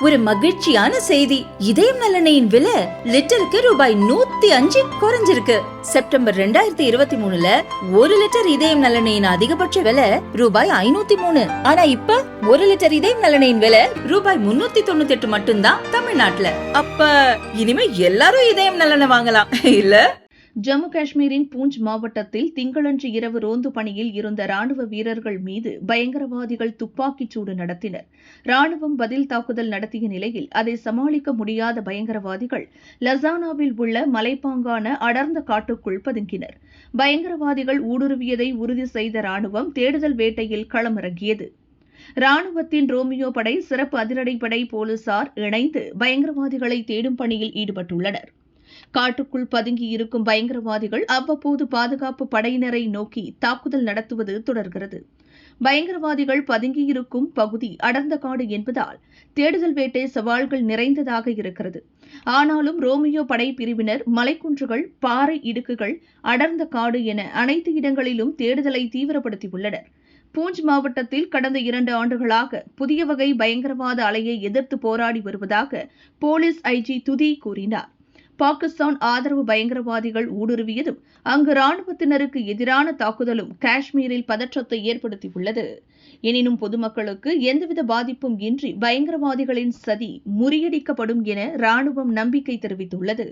ஒரு மகிழ்ச்சியான செய்தி. இதயம் நல்லெண்ணெயின் விலை லிட்டருக்கு ரூபாய் 105 குறைஞ்சிருக்கு. செப்டம்பர் 2023ல 1 லிட்டர் இதயம் நல்லெண்ணெயின் அதிகபட்ச விலை ரூபாய் 503. ஆனா இப்ப 1 லிட்டர் இதயம் நல்லெண்ணெயின் விலை ரூபாய் 398 மட்டும்தான் தமிழ்நாட்டுல. அப்ப இனிமே எல்லாரும் இதயம் நல்லெண்ணெய் வாங்கலாம் இல்ல? ஜம்மு காஷ்மீரின் பூஞ்ச் மாவட்டத்தில் திங்களன்று இரவு ரோந்து பணியில் இருந்த ராணுவ வீரர்கள் மீது பயங்கரவாதிகள் துப்பாக்கிச் சூடு நடத்தினர். ராணுவம் பதில் தாக்குதல் நடத்திய நிலையில் அதை சமாளிக்க முடியாத பயங்கரவாதிகள் லசானாவில் உள்ள மலைப்பாங்கான அடர்ந்த காட்டுக்குள் பதுங்கினர். பயங்கரவாதிகள் ஊடுருவியதை உறுதி செய்த ராணுவம் தேடுதல் வேட்டையில் களமிறங்கியது. ராணுவத்தின் ரோமியோ படை, சிறப்பு அதிரடிப்படை, போலீசார் இணைந்து பயங்கரவாதிகளை தேடும் பணியில் ஈடுபட்டுள்ளனர். காட்டுக்குள் பதுங்கி இருக்கும் பயங்கரவாதிகள் அவ்வப்போது பாதுகாப்பு படையினரை நோக்கி தாக்குதல் நடத்துவது தொடர்கிறது. பயங்கரவாதிகள் பதுங்கியிருக்கும் பகுதி அடர்ந்த காடு என்பதால் தேடுதல் வேட்டை சவால்கள் நிறைந்ததாக இருக்கிறது. ஆனாலும் ரோமியோ படை பிரிவினர் மலைக்குன்றுகள், பாறை இடுக்குகள், அடர்ந்த காடு என அனைத்து இடங்களிலும் தேடுதலை தீவிரப்படுத்தியுள்ளனர். பூஞ்ச் மாவட்டத்தில் கடந்த 2 ஆண்டுகளாக புதிய வகை பயங்கரவாத அலையை எதிர்த்து போராடி வருவதாக போலீஸ் ஐஜி துதி கூறினார். பாகிஸ்தான் ஆதரவு பயங்கரவாதிகள் ஊடுருவியதும் அங்கு ராணுவத்தினருக்கு எதிரான தாக்குதலும் காஷ்மீரில் பதற்றத்தை ஏற்படுத்தியுள்ளது. எனினும் பொதுமக்களுக்கு எந்தவித பாதிப்பும் இன்றி பயங்கரவாதிகளின் சதி முறியடிக்கப்படும் என ராணுவம் நம்பிக்கை தெரிவித்துள்ளது.